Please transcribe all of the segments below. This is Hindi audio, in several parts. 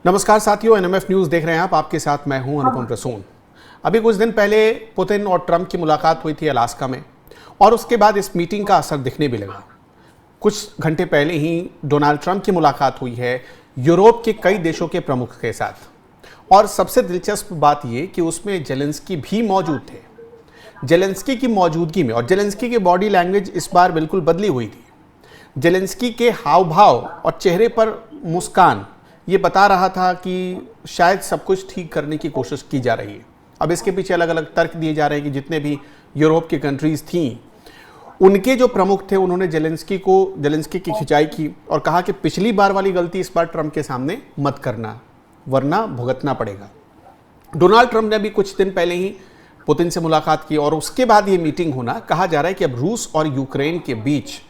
नमस्कार साथियों, एनएमएफ न्यूज देख रहे हैं आप। आपके साथ मैं हूं अनुपम प्रसून। अभी कुछ दिन पहले पुतिन और ट्रंप की मुलाकात हुई थी अलास्का में, और उसके बाद इस मीटिंग का असर दिखने भी लगा। कुछ घंटे पहले ही डोनाल्ड ट्रंप की मुलाकात हुई है यूरोप के कई देशों के प्रमुख के साथ, और सबसे दिलचस्प बात यह कि उसमें जेलेंस्की भी मौजूद थे। जेलेंस्की की मौजूदगी में, और जेलेंस्की की बॉडी लैंग्वेज इस बार बिल्कुल बदली हुई थी। जेलेंस्की के हाव भाव और चेहरे पर मुस्कान ये बता रहा था कि शायद सब कुछ ठीक करने की कोशिश की जा रही है। अब इसके पीछे अलग अलग तर्क दिए जा रहे हैं कि जितने भी यूरोप की कंट्रीज थीं, उनके जो प्रमुख थे उन्होंने जेलेंस्की की खिंचाई की और कहा कि पिछली बार वाली गलती इस बार ट्रंप के सामने मत करना, वरना भुगतना पड़ेगा। डोनाल्ड ट्रंप ने अभी कुछ दिन पहले ही पुतिन से मुलाकात की, और उसके बाद ये मीटिंग होना, कहा जा रहा है कि अब रूस और यूक्रेन के बीच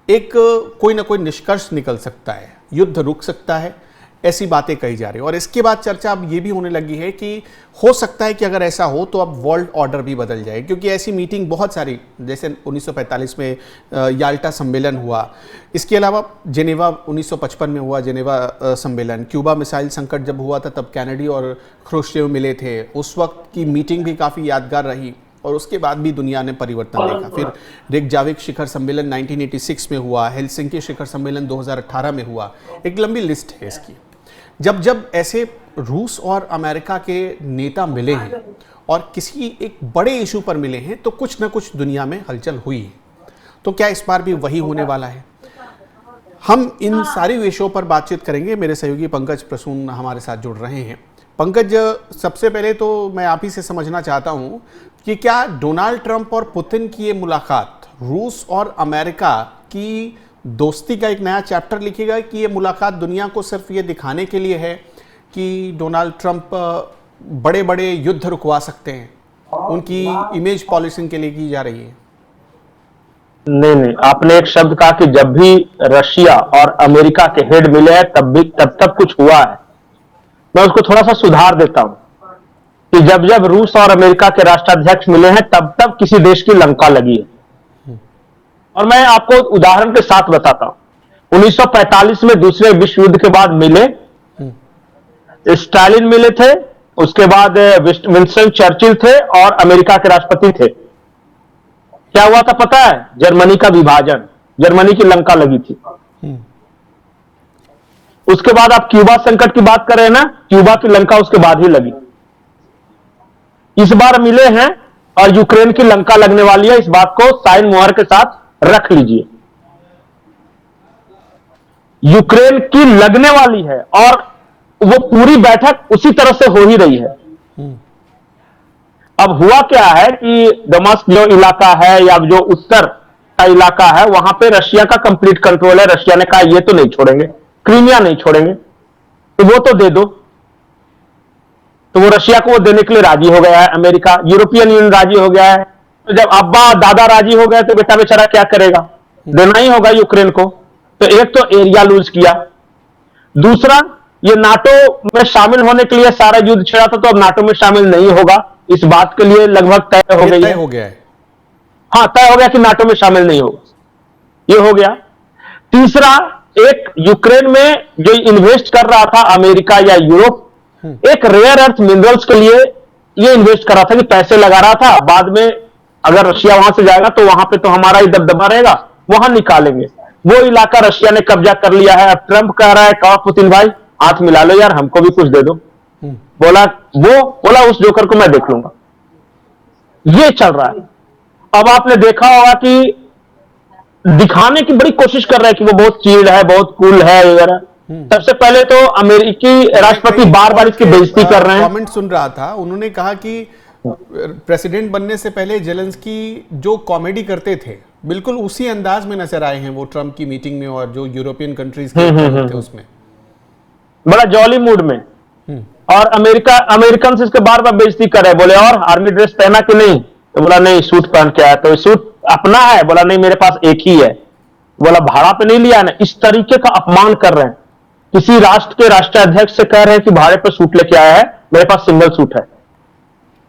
एक कोई ना कोई निष्कर्ष निकल सकता है, युद्ध रुक सकता है, ऐसी बातें कही जा रही है। और इसके बाद चर्चा अब ये भी होने लगी है कि हो सकता है कि अगर ऐसा हो तो अब वर्ल्ड ऑर्डर भी बदल जाए, क्योंकि ऐसी मीटिंग बहुत सारी, जैसे 1945 में याल्टा सम्मेलन हुआ, इसके अलावा जेनेवा 1955 में हुआ जेनेवा सम्मेलन, क्यूबा मिसाइल संकट जब हुआ था तब कैनेडी और ख्रुश्चेव मिले थे, उस वक्त की मीटिंग भी काफ़ी यादगार रही, और उसके बाद भी दुनिया ने परिवर्तन देखा। फिर रेकजाविक शिखर सम्मेलन 1986 में हुआ, हेलसिंकी शिखर सम्मेलन 2018 में हुआ, एक लंबी लिस्ट है इसकी। जब जब ऐसे रूस और अमेरिका के नेता मिले हैं और किसी एक बड़े इशू पर मिले हैं, तो कुछ ना कुछ दुनिया में हलचल हुई है। तो क्या इस बार भी वही होने वाला है? हम इन सारे विषयों पर बातचीत करेंगे। मेरे सहयोगी पंकज प्रसून हमारे साथ जुड़ रहे हैं। पंकज, सबसे पहले तो मैं आप ही से समझना चाहता हूं कि क्या डोनाल्ड ट्रंप और पुतिन की ये मुलाकात रूस और अमेरिका की दोस्ती का एक नया चैप्टर लिखेगा, कि ये मुलाकात दुनिया को सिर्फ ये दिखाने के लिए है कि डोनाल्ड ट्रंप बड़े बड़े युद्ध रुकवा सकते हैं, उनकी इमेज पॉलिशिंग के लिए की जा रही है? नहीं, आपने एक शब्द कहा कि जब भी रशिया और अमेरिका के हेड मिले हैं तब कुछ हुआ है। मैं उसको थोड़ा सा सुधार देता हूं कि जब जब रूस और अमेरिका के राष्ट्राध्यक्ष मिले हैं तब किसी देश की लंका लगी है। और मैं आपको उदाहरण के साथ बताता हूं। 1945 में दूसरे विश्व युद्ध के बाद मिले, स्टालिन मिले थे, उसके बाद विंस्टन चर्चिल थे और अमेरिका के राष्ट्रपति थे। क्या हुआ था पता है? जर्मनी का विभाजन, जर्मनी की लंका लगी थी। उसके बाद आप क्यूबा संकट की बात कर रहे हैं ना, क्यूबा की लंका उसके बाद ही लगी। इस बार मिले हैं और यूक्रेन की लंका लगने वाली है। इस बात को साइन मुहर के साथ रख लीजिए। यूक्रेन की लगने वाली है और वो पूरी बैठक उसी तरह से हो ही रही है। अब हुआ क्या है कि दमिश्क जो इलाका है या जो उत्तर का इलाका है, वहां पे रशिया का कंप्लीट कंट्रोल है। रशिया ने कहा ये तो नहीं छोड़ेंगे, क्रीमिया नहीं छोड़ेंगे, तो वो तो दे दो। तो वो रशिया को वो देने के लिए राजी हो गया है। अमेरिका, यूरोपियन यूनियन राजी हो गया है। तो जब अब्बा दादा राजी हो गए तो बेटा बेचारा क्या करेगा? देना ही होगा यूक्रेन को। तो एक तो एरिया लूज किया, दूसरा ये नाटो में शामिल होने के लिए सारा युद्ध छेड़ा था, तो अब नाटो में शामिल नहीं होगा, इस बात के लिए लगभग तय हो गई है। हाँ, तय हो गया कि नाटो में शामिल नहीं होगा, ये हो गया। तीसरा, एक यूक्रेन में जो इन्वेस्ट कर रहा था अमेरिका या यूरोप, एक रेयर अर्थ मिनरल्स के लिए ये इन्वेस्ट कर रहा था, कि पैसे लगा रहा था, बाद में अगर रशिया वहां से जाएगा तो वहां पे तो हमारा ही दबदबा रहेगा, वहां निकालेंगे। वो इलाका रशिया ने कब्जा कर लिया है। अब ट्रंप कह रहा है, कहा पुतिन भाई हाथ मिला लो यार, हमको भी कुछ दे दो। बोला उस जोकर को मैं देख लूंगा। ये चल रहा है। अब आपने देखा होगा कि दिखाने की बड़ी कोशिश कर रहा है कि वो बहुत चिल्ड है, बहुत कूल है वगैरह। सबसे पहले तो अमेरिकी राष्ट्रपति बार बार इसकी बेइज्जती कर रहे हैं। कमेंट सुन रहा था, उन्होंने कहा कि प्रेसिडेंट बनने से पहले जेलेंस्की जो कॉमेडी करते थे, बिल्कुल उसी अंदाज में नजर आए हैं वो ट्रंप की मीटिंग में, और जो यूरोपियन कंट्रीज के थे उसमें बड़ा जॉली मूड में। और अमेरिकन इसके बार बार बेइज्जती कर रहे, बोले और आर्मी ड्रेस पहना कि नहीं? तो बोला नहीं, सूट पहन के आया। तो सूट अपना है? बोला नहीं, मेरे पास एक ही है। बोला भाड़ा पे नहीं लिया ना? इस तरीके का अपमान कर रहे हैं। किसी राष्ट्र के राष्ट्राध्यक्ष से कह रहे हैं कि भाड़े पे सूट लेके आया है, मेरे पास सिंगल सूट है।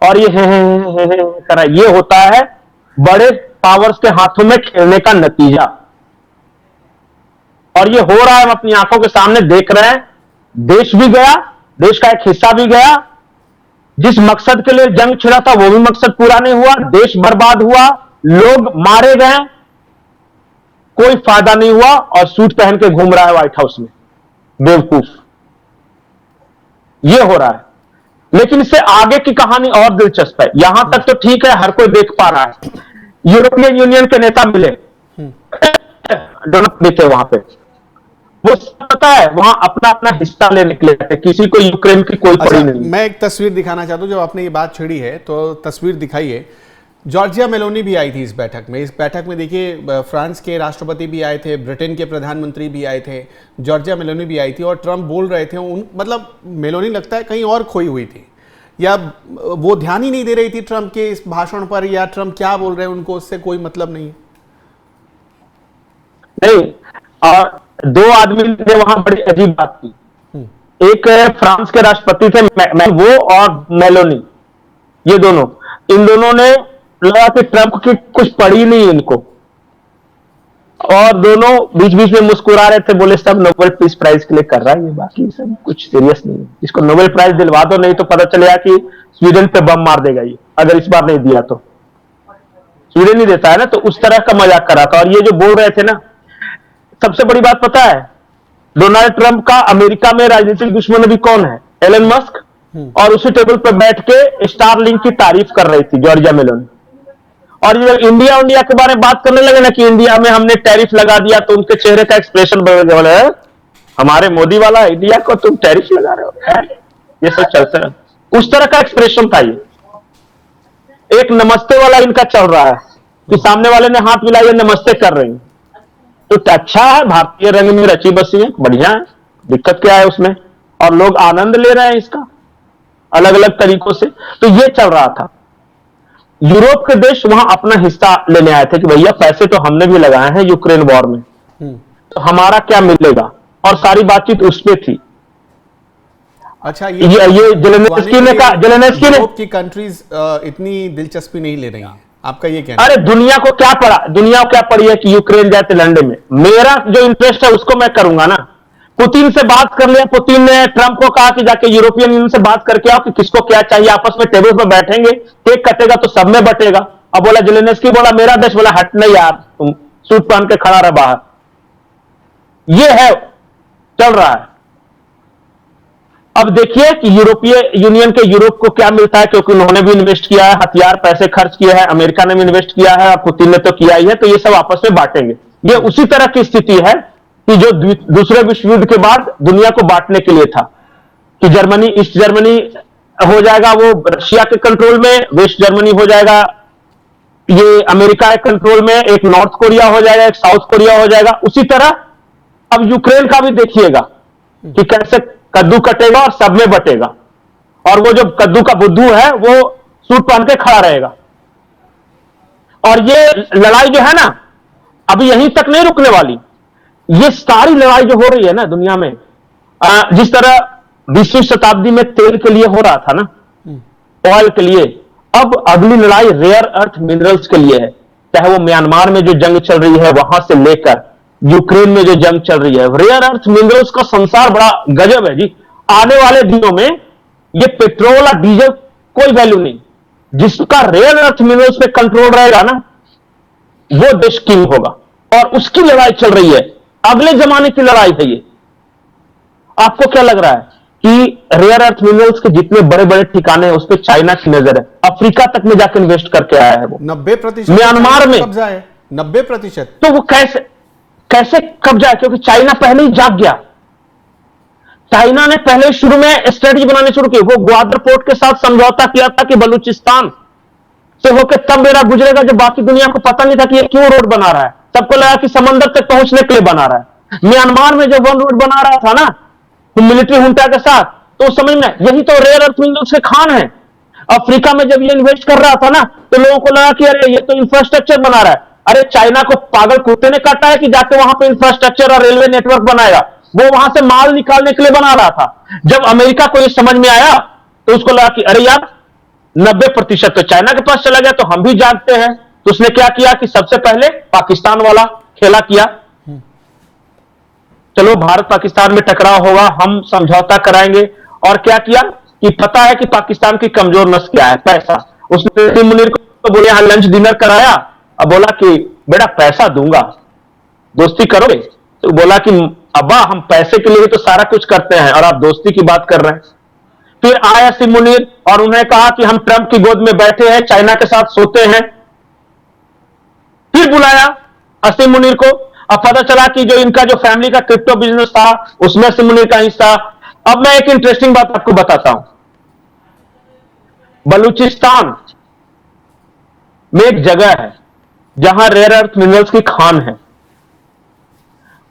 और ये कर रहा है। ये होता है बड़े पावर्स के हाथों में खेलने का नतीजा। और ये हो रहा है, हम अपनी आंखों के सामने देख रहे हैं। देश भी गया, देश का एक हिस्सा भी गया, जिस मकसद के लिए जंग छिड़ा था वो भी मकसद पूरा नहीं हुआ, देश बर्बाद हुआ, लोग मारे गए, कोई फायदा नहीं हुआ, और सूट पहन के घूम रहा है व्हाइट हाउस में, बेवकूफ। ये हो रहा है। लेकिन इससे आगे की कहानी और दिलचस्प है। यहां तक तो ठीक है, हर कोई देख पा रहा है। यूरोपियन यूनियन के नेता मिले, डोनाल्ड थे वहां पे, वो पता है वहां अपना अपना हिस्सा लेने के लिए थे, किसी को यूक्रेन की कोई पड़ी नहीं। मैं एक तस्वीर दिखाना चाहता हूं, जब आपने ये बात छेड़ी है तो तस्वीर दिखाइए। जॉर्जिया मेलोनी भी आई थी इस बैठक में। इस बैठक में देखिए फ्रांस के राष्ट्रपति भी आए थे, ब्रिटेन के प्रधानमंत्री भी आए थे, जॉर्जिया मेलोनी भी आई थी, और ट्रंप बोल रहे थे। मतलब मेलोनी लगता है कहीं और खोई हुई थी, या वो ध्यान ही नहीं दे रही थी ट्रंप के इस भाषण पर, या ट्रंप क्या बोल रहे हैं उनको उससे कोई मतलब नहीं। और दो आदमी ने वहां बड़ी अजीब बात की। एक फ्रांस के राष्ट्रपति थे वो और मेलोनी, ये दोनों, इन दोनों ने लगा कि ट्रंप की कुछ पड़ी नहीं इनको, और दोनों बीच बीच में मुस्कुरा रहे थे, बोले सब नोबेल पीस प्राइज के लिए कर रहा है ये, बाकी सब कुछ सीरियस नहीं है, इसको नोबेल प्राइज दिलवा दो, नहीं तो पता चलेगा कि स्वीडन पे बम मार देगा ये, अगर इस बार नहीं दिया तो। स्वीडन नहीं देता है ना, तो उस तरह का मजाक करा था। और ये जो बोल रहे थे ना, सबसे बड़ी बात पता है, डोनाल्ड ट्रंप का अमेरिका में राजनीतिक दुश्मन अभी कौन है? Elon Musk. और उसी टेबल पर बैठ के स्टारलिंक की तारीफ कर रही थी जॉर्जिया मेलोनी। और जब इंडिया के बारे में बात करने लगे ना कि इंडिया में हमने टैरिफ लगा दिया, तो उनके चेहरे का एक्सप्रेशन बदल गया, बोले हमारे मोदी वाला इंडिया को तुम टैरिफ लगा रहे हो, ये सब चलते रहे। उस तरह का एक्सप्रेशन था ये। एक नमस्ते वाला इनका चल रहा है कि सामने वाले ने हाथ मिलाया, नमस्ते कर रहे हैं, तो अच्छा है, भारतीय रंग में रची बसी है, बढ़िया है, दिक्कत क्या है उसमें? और लोग आनंद ले रहे हैं इसका अलग अलग तरीकों से। तो ये चल रहा था। यूरोप के देश वहां अपना हिस्सा लेने आए थे कि भैया पैसे तो हमने भी लगाए हैं यूक्रेन वॉर में, तो हमारा क्या मिलेगा, और सारी बातचीत उस पे थी। अच्छा, ये जेलेंस्की ने कहा, जेलेंस्की ने यूरोप की कंट्रीज इतनी दिलचस्पी नहीं ले रही हैं, आपका ये कहना? अरे दुनिया को क्या पड़ा, दुनिया को क्या पड़ी है कि यूक्रेन जाते लड़ने में? मेरा जो इंटरेस्ट है उसको मैं करूंगा ना। पुतिन से बात कर लिया, पुतिन ने ट्रंप को कहा कि जाके यूरोपियन यूनियन से बात करके आओ कि किसको क्या चाहिए, आपस में टेबल पर बैठेंगे, केक कटेगा तो सब में बटेगा। अब बोला जेलेंस्की, बोला मेरा देश, बोला हट नहीं यार, तुम सूट पहन के खड़ा रहा बाहर। ये है, चल रहा है। अब देखिए कि यूरोपीय यूनियन के यूरोप को क्या मिलता है, क्योंकि उन्होंने भी इन्वेस्ट किया है, हथियार पैसे खर्च किए हैं, अमेरिका ने भी इन्वेस्ट किया है, और पुतिन ने तो किया ही है, तो ये सब आपस में बांटेंगे। ये उसी तरह की स्थिति है कि जो दूसरे विश्व युद्ध के बाद दुनिया को बांटने के लिए था, कि जर्मनी, ईस्ट जर्मनी हो जाएगा वो रशिया के कंट्रोल में, वेस्ट जर्मनी हो जाएगा ये अमेरिका के कंट्रोल में, एक नॉर्थ कोरिया हो जाएगा, एक साउथ कोरिया हो जाएगा। उसी तरह अब यूक्रेन का भी देखिएगा कि कैसे कद्दू कटेगा और सब में बटेगा, और वो जो कद्दू का बुद्धू है वो सूट पहन के खड़ा रहेगा। और ये लड़ाई जो है ना, अभी यहीं तक नहीं रुकने वाली। ये सारी लड़ाई जो हो रही है ना दुनिया में, जिस तरह 20वीं शताब्दी में तेल के लिए हो रहा था ना, ऑयल के लिए, अब अगली लड़ाई रेयर अर्थ मिनरल्स के लिए है। चाहे वो म्यांमार में जो जंग चल रही है वहां से लेकर यूक्रेन में जो जंग चल रही है, रेयर अर्थ मिनरल्स का संसार बड़ा गजब है जी। आने वाले दिनों में ये पेट्रोल और डीजल कोई वैल्यू नहीं, जिसका रेयर अर्थ मिनरल्स पे कंट्रोल रहेगा ना, वो देश किंग होगा। और उसकी लड़ाई चल रही है, अगले जमाने की लड़ाई है ये। आपको क्या लग रहा है कि रेयर अर्थ मिनरल्स के जितने बड़े बड़े ठिकाने हैं उस पर चाइना की नजर है, अफ्रीका तक में जाकर इन्वेस्ट करके आया है वो। 90% म्यांमार में कब्जा है, 90%। तो वो कैसे कब्जा है? क्योंकि चाइना पहले ही जाग गया। चाइना ने पहले शुरू में स्ट्रेटजी बनानी शुरू की। वो ग्वादर पोर्ट के साथ समझौता किया था कि बलूचिस्तान से होकर तब मेरा गुजरेगा, जब बाकी दुनिया को पता नहीं था कि ये क्यों रोड बना रहा है। सबको लगा कि समंदर तक पहुंचने के लिए बना रहा है। म्यांमार में जब वन रोड बना रहा था ना मिलिट्री हुंटा के साथ, तो समझ में यही तो रेयर अर्थ मिनरल्स के खान है। अफ्रीका में जब ये इन्वेस्ट कर रहा था ना, तो लोगों को लगा कि अरे ये तो इंफ्रास्ट्रक्चर बना रहा है। अरे चाइना को पागल कुत्ते ने काटा है कि जाके वहां पे इंफ्रास्ट्रक्चर और रेलवे नेटवर्क बनाएगा? वो वहां से माल निकालने के लिए बना रहा था। जब अमेरिका को ये समझ में आया तो उसको लगा कि अरे यार 90% तो चाइना के पास चला गया, तो हम भी जागते हैं। तो उसने क्या किया कि सबसे पहले पाकिस्तान वाला खेला किया। चलो भारत पाकिस्तान में टकराव होगा, हम समझौता कराएंगे। और क्या किया कि पता है कि पाकिस्तान की कमजोर नस क्या है, पैसा। उसने असीम मुनीर को बोले यहां लंच डिनर कराया, अब बोला कि बेटा पैसा दूंगा, दोस्ती करोगे? तो बोला कि अब्बा हम पैसे के लिए तो सारा कुछ करते हैं और आप दोस्ती की बात कर रहे हैं। फिर आया असीम मुनीर और उन्होंने कहा कि हम ट्रंप की गोद में बैठे हैं, चाइना के साथ सोते हैं। फिर बुलाया असीम मुनीर को, अब पता चला कि जो इनका जो फैमिली का क्रिप्टो बिजनेस था उसमें असीम मुनीर का हिस्सा। अब मैं एक इंटरेस्टिंग बात आपको बताता हूं। बलूचिस्तान में एक जगह है जहां रेयर अर्थ मिनरल्स की खान है।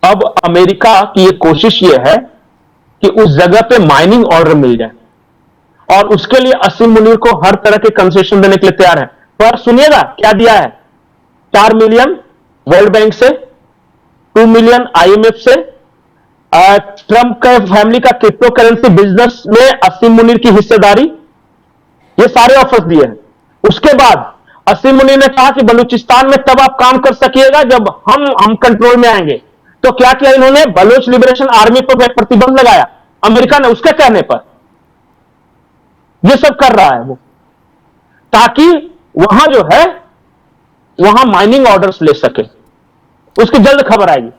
अब अमेरिका की एक कोशिश यह है कि उस जगह पे माइनिंग ऑर्डर मिल जाए और उसके लिए असीम मुनीर को हर तरह के कंसेशन देने के लिए तैयार है। पर सुनिएगा क्या दिया है, 4 मिलियन वर्ल्ड बैंक से, 2 मिलियन आईएमएफ से, ट्रंप का फैमिली का क्रिप्टो करेंसी बिजनेस में असीम मुनीर की हिस्सेदारी, ये सारे ऑफर्स दिए हैं। उसके बाद असीम मुनीर ने कहा कि बलूचिस्तान में तब आप काम कर सकिएगा जब हम कंट्रोल में आएंगे। तो क्या किया इन्होंने, बलोच लिबरेशन आर्मी पर प्रतिबंध लगाया अमेरिका ने उसके कहने पर। ये सब कर रहा है वो, ताकि वहां जो है वहां माइनिंग ऑर्डर्स ले सके, उसकी जल्द खबर आएगी।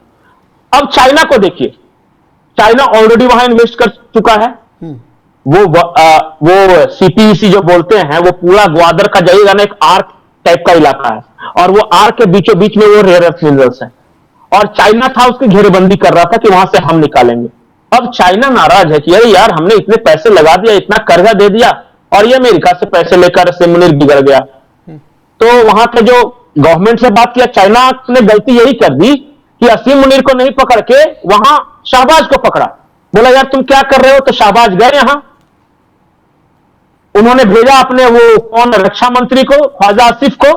अब चाइना को देखिए, चाइना ऑलरेडी वहां इन्वेस्ट कर चुका है। वो सीपीईसी जो बोलते हैं वो पूरा ग्वादर का जाइएगा ना, एक आर्क टाइप का इलाका है और वो आर्क के बीचों बीच में वो रेयर अर्थ मिनरल्स है और चाइना था उसकी घेरेबंदी कर रहा था कि वहां से हम निकालेंगे। अब चाइना नाराज है कि अरे यार हमने इतने पैसे लगा दिया, इतना कर्जा दे दिया और ये अमेरिका से पैसे लेकर असीम मुनीर बिगड़ गया। तो वहां के जो गवर्नमेंट से बात किया, चाइना ने गलती यही कर दी कि असीम मुनीर को नहीं पकड़ के वहां शाहबाज को पकड़ा। बोला यार तुम क्या कर रहे हो, तो शाहबाज गए यहां, उन्होंने भेजा अपने वो कौन रक्षा मंत्री को, ख्वाजा आसिफ को।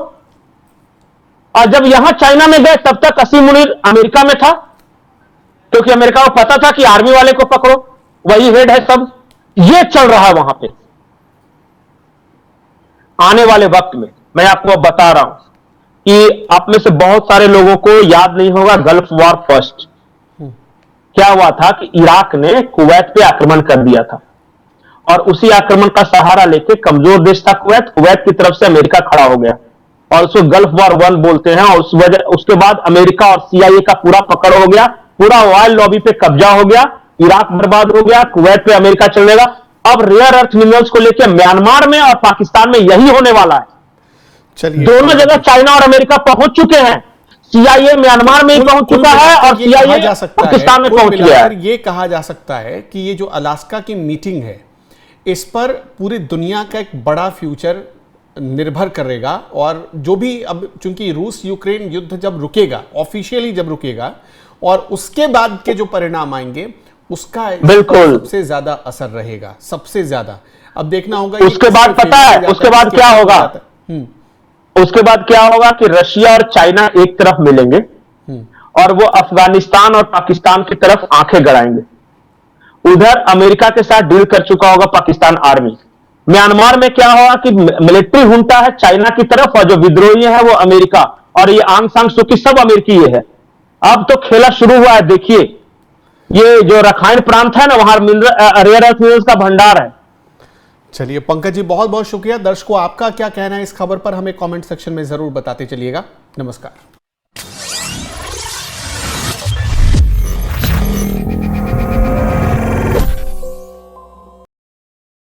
और जब यहां चाइना में गए तब तक असीम मुनीर अमेरिका में था, क्योंकि अमेरिका को पता था कि आर्मी वाले को पकड़ो, वही हेड है सब। ये चल रहा है वहां पे। आने वाले वक्त में मैं आपको अब बता रहा हूं कि आप में से बहुत सारे लोगों को याद नहीं होगा गल्फ वॉर फर्स्ट। क्या हुआ था कि इराक ने कुवैत पे आक्रमण कर दिया था और उसी आक्रमण का सहारा लेके, कमजोर देश था कुवैत, कुवैत की तरफ से अमेरिका खड़ा हो गया और उसको गल्फ वॉर 1 बोलते हैं। और उसके बाद अमेरिका और सीआईए का पूरा पकड़ हो गया, पूरा ऑयल लॉबी पे कब्जा हो गया, इराक बर्बाद हो गया, कुवैत पे अमेरिका चलेगा। अब रेयर अर्थ मिनरल्स को लेकर म्यांमार में और पाकिस्तान में यही होने वाला है। चलिए, दोनों जगह चाइना और अमेरिका पहुंच चुके हैं। सीआईए म्यांमार में ही पहुंच चुका है और सीआईए पाकिस्तान में पहुंच गया है। ये कहा जा सकता है कि ये जो अलास्का की मीटिंग है इस पर पूरी दुनिया का एक बड़ा फ्यूचर निर्भर करेगा। और जो भी अब चूंकि रूस यूक्रेन युद्ध जब रुकेगा, ऑफिशियली जब रुकेगा और उसके बाद के जो परिणाम आएंगे उसका बिल्कुल सबसे ज्यादा असर रहेगा, सबसे ज्यादा। अब देखना होगा उसके बाद पता है उसके बाद क्या होगा। उसके बाद क्या होगा कि रशिया और चाइना एक तरफ मिलेंगे और वो अफगानिस्तान और पाकिस्तान की तरफ आंखें गड़ाएंगे। उधर अमेरिका के साथ डील कर चुका होगा पाकिस्तान आर्मी। म्यांमार में क्या होगा कि मिलिट्री हुंटा है चाइना की तरफ और जो विद्रोही है वो अमेरिका, और ये आंग सांग सुकी सब अमेरिकी है। अब तो खेला शुरू हुआ है। देखिए ये जो रखाइन प्रांत है ना, वहां रेयर अर्थ मिनरल्स का भंडार है। चलिए पंकज जी, बहुत बहुत शुक्रिया। दर्शकों आपका क्या कहना है इस खबर पर हमें कमेंट सेक्शन में जरूर बताते चलिएगा। नमस्कार।